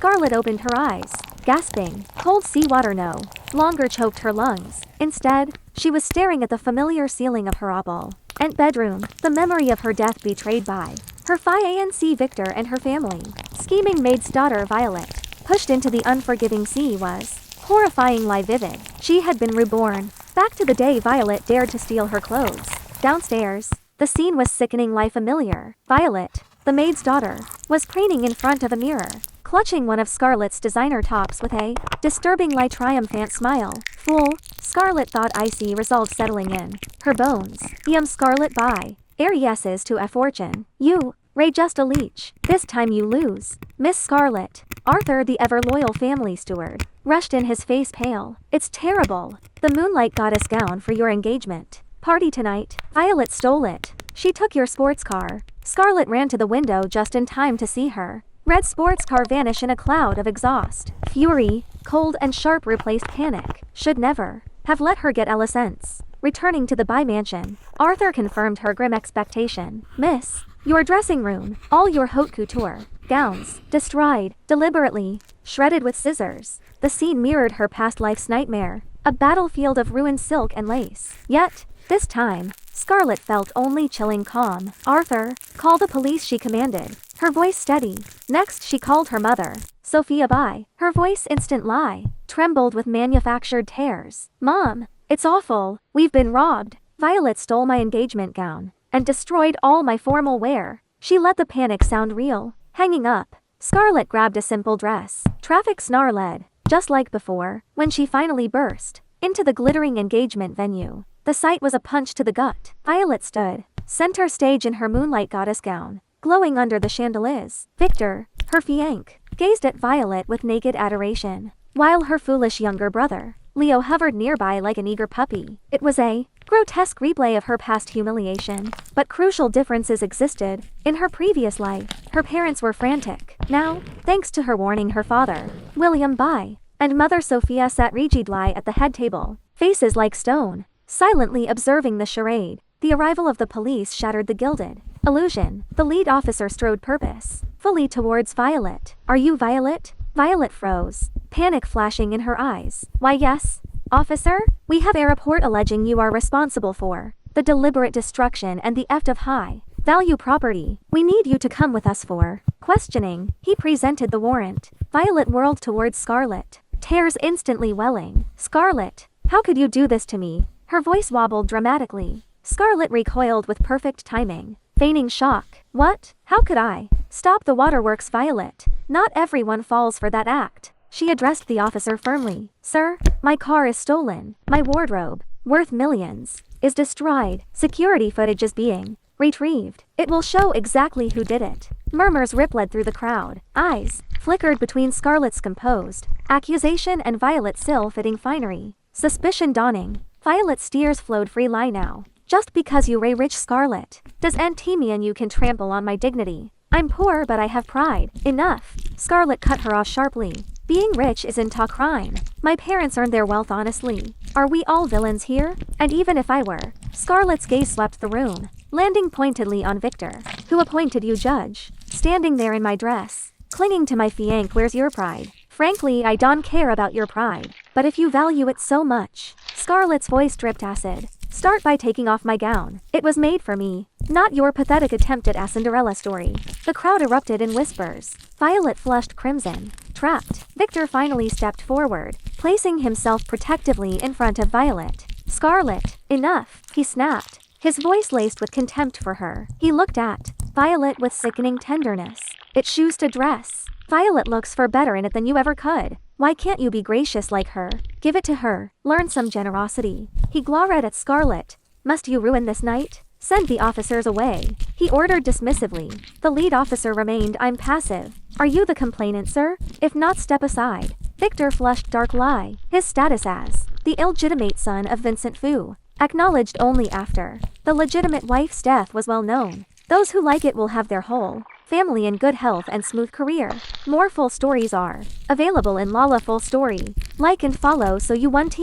Scarlet opened her eyes, gasping. Cold seawater no longer choked her lungs. Instead, she was staring at the familiar ceiling of her opulent bedroom, the memory of her death betrayed by her fiancé Victor and her family. Scheming maid's daughter Violet, pushed into the unforgiving sea, was horrifyingly vivid. She had been reborn, back to the day Violet dared to steal her clothes. Downstairs, the scene was sickeningly familiar. Violet, the maid's daughter, was preening in front of a mirror, clutching one of Scarlet's designer tops with a disturbingly triumphant smile. Fool, Scarlet thought, icy resolve settling in her bones. Scarlet by yeses to a fortune. You, Ray just a leech. This time you lose. Miss Scarlet. Arthur, the ever-loyal family steward, rushed in, his face pale. It's terrible. The moonlight goddess gown for your engagement party tonight. Violet stole it. She took your sports car. Scarlet ran to the window just in time to see her red sports car vanish in a cloud of exhaust. Fury, cold and sharp, replaced panic. Should never have let her get a sense. Returning to the By mansion, Arthur confirmed her grim expectation. Miss, your dressing room, all your haute couture gowns, destroyed, deliberately shredded with scissors. The scene mirrored her past life's nightmare, a battlefield of ruined silk and lace. Yet, this time, Scarlet felt only chilling calm. Arthur, call the police, she commanded, her voice steady. Next she called her mother, Sophia By. Her voice, instant lie, trembled with manufactured tears. Mom, it's awful. We've been robbed. Violet stole my engagement gown and destroyed all my formal wear. She let the panic sound real. Hanging up, Scarlet grabbed a simple dress. Traffic snarled, just like before, when she finally burst into the glittering engagement venue. The sight was a punch to the gut. Violet stood center stage in her moonlight goddess gown, glowing under the chandeliers. Victor, her fiancé, gazed at Violet with naked adoration, while her foolish younger brother, Leo, hovered nearby like an eager puppy. It was a grotesque replay of her past humiliation, but crucial differences existed. In her previous life, her parents were frantic. Now, thanks to her warning, her father, William By, and mother Sophia sat rigidly at the head table, faces like stone, silently observing the charade. The arrival of the police shattered the gilded illusion. The lead officer strode purposefully towards Violet. Are you Violet? Violet froze, panic flashing in her eyes. Why yes, officer, we have a report alleging you are responsible for the deliberate destruction and the theft of high-value property. We need you to come with us for questioning. He presented the warrant. Violet whirled towards Scarlet, tears instantly welling. Scarlet, how could you do this to me? Her voice wobbled dramatically. Scarlet recoiled with perfect timing, feigning shock. What? How could I? Stop the waterworks, Violet. Not everyone falls for that act. She addressed the officer firmly. Sir, my car is stolen. My wardrobe, worth millions, is destroyed. Security footage is being retrieved. It will show exactly who did it. Murmurs rippled through the crowd. Eyes flickered between Scarlet's composed accusation and Violet's ill-fitting finery. Suspicion dawning. Violet's tears flowed freely now. Just because you ray rich, Scarlet, does mean you can trample on my dignity? I'm poor, but I have pride. Enough. Scarlet cut her off sharply. Being rich isn't a crime. My parents earned their wealth honestly. Are we all villains here? And even if I were, Scarlet's gaze swept the room, landing pointedly on Victor. Who appointed you judge? Standing there in my dress, clinging to my fiancé. Where's your pride? Frankly, I don't care about your pride. But if you value it so much, Scarlet's voice dripped acid. Start by taking off my gown. It was made for me, not your pathetic attempt at a Cinderella story. The crowd erupted in whispers. Violet flushed crimson. Trapped. Victor finally stepped forward, placing himself protectively in front of Violet. Scarlet, enough, he snapped, his voice laced with contempt for her. He looked at Violet with sickening tenderness. It shoes to dress. Violet looks for better in it than you ever could. Why can't you be gracious like her? Give it to her. Learn some generosity. He glowered at Scarlet. Must you ruin this night? Send the officers away. He ordered dismissively. The lead officer remained. I'm passive. Are you the complainant, sir? If not, step aside. Victor flushed dark lie. His status as the illegitimate son of Vincent Fu, acknowledged only after the legitimate wife's death, was well known. Those who like it will have their whole family in good health and smooth career. More full stories are available in Lala Full Story. Like and follow so you won't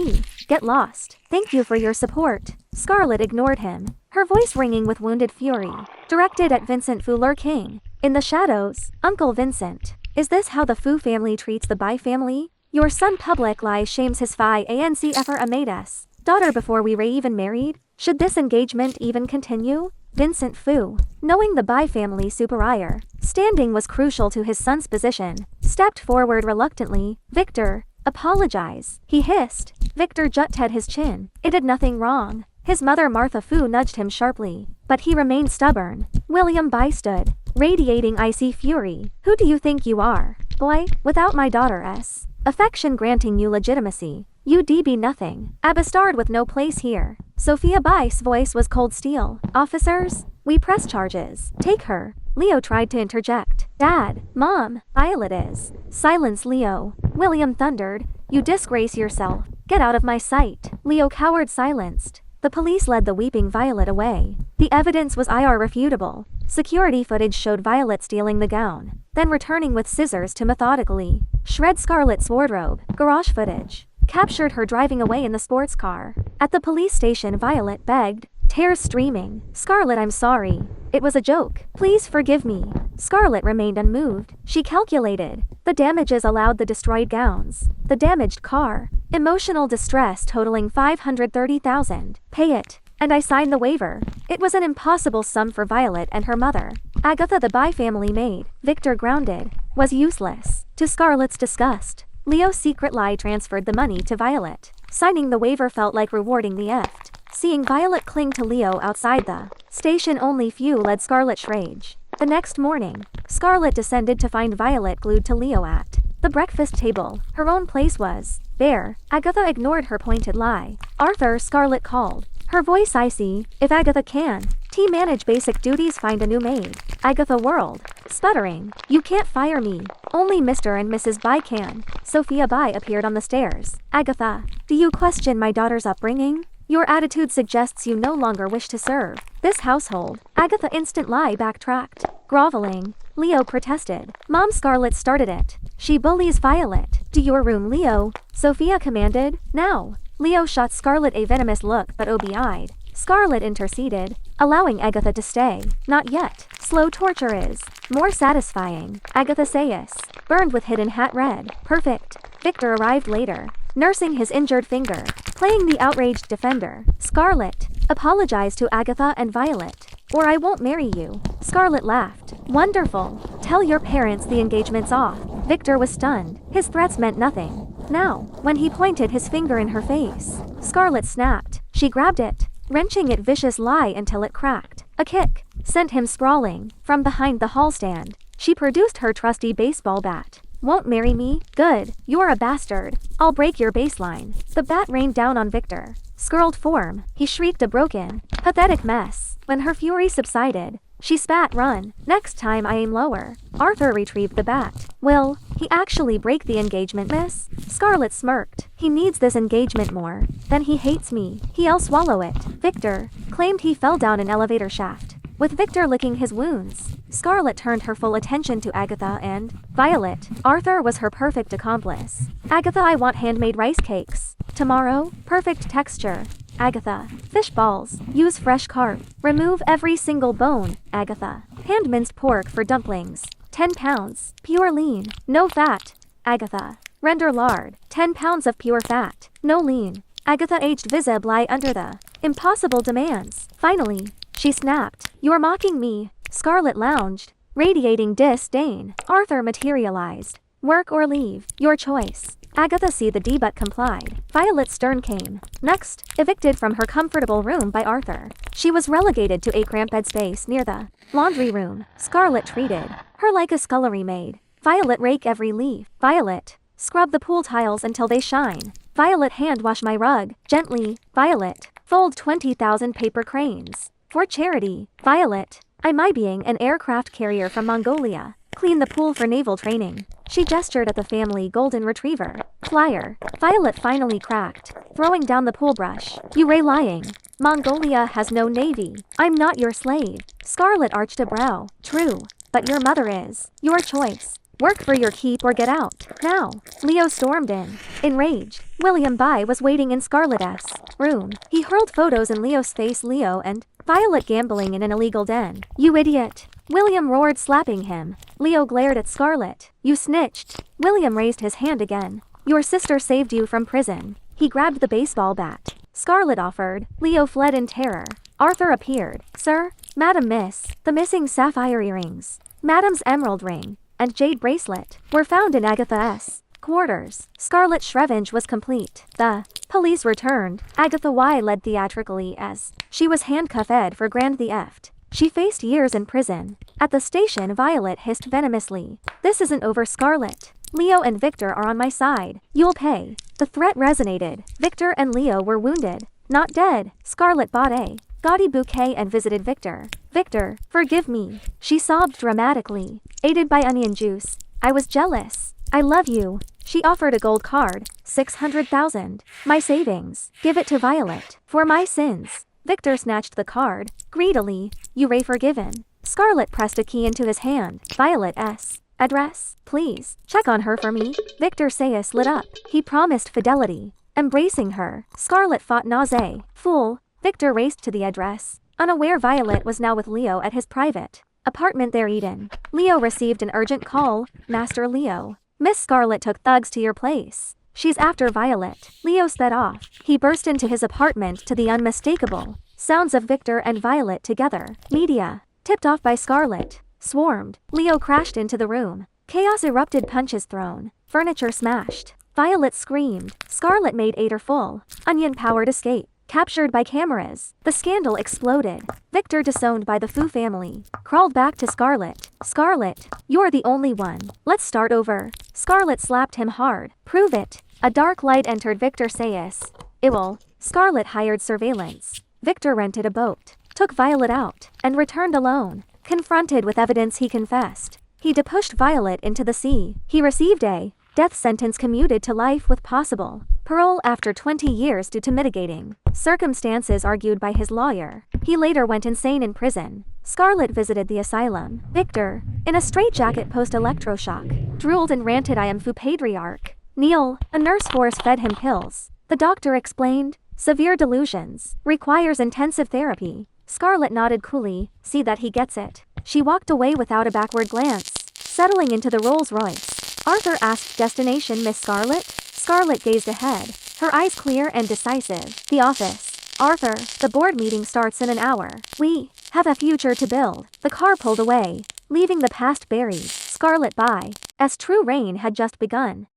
get lost. Thank you for your support. Scarlet ignored him, her voice ringing with wounded fury, directed at Vincent Fuller King. In the shadows, Uncle Vincent, Is this how the Fu family treats the Bai family? Your son public lies shames his Phi Anc ever Amadas daughter before we were even married? Should this engagement even continue? Vincent Fu, knowing the Bai family superior standing was crucial to his son's position, stepped forward reluctantly. Victor, apologize, he hissed. Victor jutted his chin. It did nothing wrong. His mother Martha Fu nudged him sharply, but he remained stubborn. William Bai stood, radiating icy fury. Who do you think you are, boy, without my daughter's affection granting you legitimacy? You'd be nothing. A bastard with no place here. Sophia Bai's voice was cold steel. Officers, we press charges. Take her. Leo tried to interject. Dad, Mom, Violet is. Silence, Leo. William thundered. You disgrace yourself. Get out of my sight. Leo cowered, silenced. The police led the weeping Violet away. The evidence was irrefutable. Security footage showed Violet stealing the gown, then returning with scissors to methodically shred Scarlett's wardrobe. Garage footage captured her driving away in the sports car. At the police station, Violet begged, tears streaming. Scarlett, I'm sorry. It was a joke. Please forgive me. Scarlett remained unmoved. She calculated the damages allowed, the destroyed gowns, the damaged car, emotional distress totaling $530,000. Pay it, and I signed the waiver. It was an impossible sum for Violet and her mother. Agatha, the Bai family maid, Victor grounded, was useless. To Scarlett's disgust, Leo's secret lie transferred the money to Violet. Signing the waiver felt like rewarding the effed. Seeing Violet cling to Leo outside the station only fueled Scarlett's rage. The next morning, Scarlett descended to find Violet glued to Leo at the breakfast table. Her own place was bare. Agatha ignored her pointed lie. Arthur, Scarlett called, her voice icy. If Agatha can manage basic duties, find a new maid. Agatha whirled, sputtering. You can't fire me. Only Mr. and Mrs. Bai can. Sophia Bai appeared on the stairs. Agatha, do you question my daughter's upbringing? Your attitude suggests you no longer wish to serve this household. Agatha instant lie backtracked, groveling. Leo protested. Mom, Scarlett started it. She bullies Violet. To your room, Leo, Sophia commanded. Now. Leo shot Scarlett a venomous look but OB-eyed. Scarlett interceded, allowing Agatha to stay. Not yet. Slow torture is more satisfying. Agatha says, burned with hidden hat red. Perfect. Victor arrived later, nursing his injured finger, playing the outraged defender. Scarlett, apologize to Agatha and Violet, or I won't marry you. Scarlett laughed. Wonderful. Tell your parents the engagement's off. Victor was stunned. His threats meant nothing. Now, when he pointed his finger in her face, Scarlett snapped. She grabbed it, wrenching it vicious lie until it cracked. A kick sent him sprawling. From behind the hall stand, she produced her trusty baseball bat. Won't marry me? Good. You're a bastard. I'll break your baseline. The bat rained down on Victor. Scurled form, he shrieked a broken, pathetic mess. When her fury subsided, she spat, run. Next time I aim lower. Arthur retrieved the bat. Will he actually break the engagement, miss? Scarlett smirked. He needs this engagement more than he hates me. He'll swallow it. Victor claimed he fell down an elevator shaft, with Victor licking his wounds. Scarlett turned her full attention to Agatha and Violet. Arthur was her perfect accomplice. Agatha, I want handmade rice cakes. Tomorrow, perfect texture. Agatha, fish balls. Use fresh carp. Remove every single bone. Agatha, hand minced pork for dumplings. 10 pounds. Pure lean. No fat. Agatha, render lard. 10 pounds of pure fat. No lean. Agatha aged visibly under the impossible demands. Finally, she snapped. You're mocking me. Scarlett lounged, radiating disdain. Arthur materialized. Work or leave. Your choice. Agatha see the D but complied. Violet's turn came. Next, evicted from her comfortable room by Arthur, she was relegated to a cramped bed space near the laundry room. Scarlett treated her like a scullery maid. Violet, rake every leaf. Violet, scrub the pool tiles until they shine. Violet, hand wash my rug gently. Violet, fold 20,000 paper cranes for charity. Violet, I'm being an aircraft carrier from Mongolia. Clean the pool for naval training. She gestured at the family golden retriever. Flyer. Violet finally cracked, throwing down the pool brush. You ray lying. Mongolia has no navy. I'm not your slave. Scarlett arched a brow. True, but your mother is. Your choice. Work for your keep or get out. Now. Leo stormed in. Enraged, William Bai was waiting in Scarlett's room. He hurled photos in Leo's face. Leo and Violet gambling in an illegal den. You idiot. William roared, slapping him. Leo glared at Scarlett. You snitched. William raised his hand again. Your sister saved you from prison. He grabbed the baseball bat. Scarlett offered. Leo fled in terror. Arthur appeared. Sir, Madam Miss, the missing sapphire earrings, Madam's emerald ring, and jade bracelet were found in Agatha's quarters. Scarlett's revenge was complete. The police returned. Agatha Y led theatrically as she was handcuffed for grand theft. She faced years in prison. At the station, Violet hissed venomously. This isn't over, Scarlett. Leo and Victor are on my side. You'll pay. The threat resonated. Victor and Leo were wounded, not dead. Scarlett bought a gaudy bouquet and visited Victor. Victor, forgive me. She sobbed dramatically. Aided by onion juice. I was jealous. I love you. She offered a gold card. 600,000. My savings. Give it to Violet. For my sins. Victor snatched the card. Greedily. You ray forgiven. Scarlett pressed a key into his hand. Violet's address. Please. Check on her for me. Victor Sayus lit up. He promised fidelity. Embracing her. Scarlett fought nausea. Fool. Victor raced to the address. Unaware Violet was now with Leo at his private apartment there, Eden. Leo received an urgent call. Master Leo. Miss Scarlett took thugs to your place. She's after Violet. Leo sped off. He burst into his apartment to the unmistakable sounds of Victor and Violet together. Media, tipped off by Scarlett, swarmed. Leo crashed into the room. Chaos erupted, punches thrown, furniture smashed. Violet screamed. Scarlett made Ader full onion-powered escape. Captured by cameras. The scandal exploded. Victor, disowned by the Fu family, crawled back to Scarlett. Scarlett, you're the only one. Let's start over. Scarlett slapped him hard. Prove it. A dark light entered Victor Sayus. Iwil. Scarlett hired surveillance. Victor rented a boat, took Violet out, and returned alone. Confronted with evidence, he confessed. He depushed Violet into the sea. He received a death sentence commuted to life with possible parole after 20 years due to mitigating circumstances argued by his lawyer. He later went insane in prison. Scarlett visited the asylum. Victor, in a straitjacket post-electroshock, drooled and ranted, I am Fu Patriarch. Neil, a nurse force-fed him pills. The doctor explained, severe delusions, requires intensive therapy. Scarlett nodded coolly, see that he gets it. She walked away without a backward glance, settling into the Rolls-Royce. Arthur asked, destination, Miss Scarlett? Scarlett gazed ahead, her eyes clear and decisive. The office. Arthur, the board meeting starts in an hour. We have a future to build. The car pulled away, leaving the past buried. Scarlett by as true reign had just begun.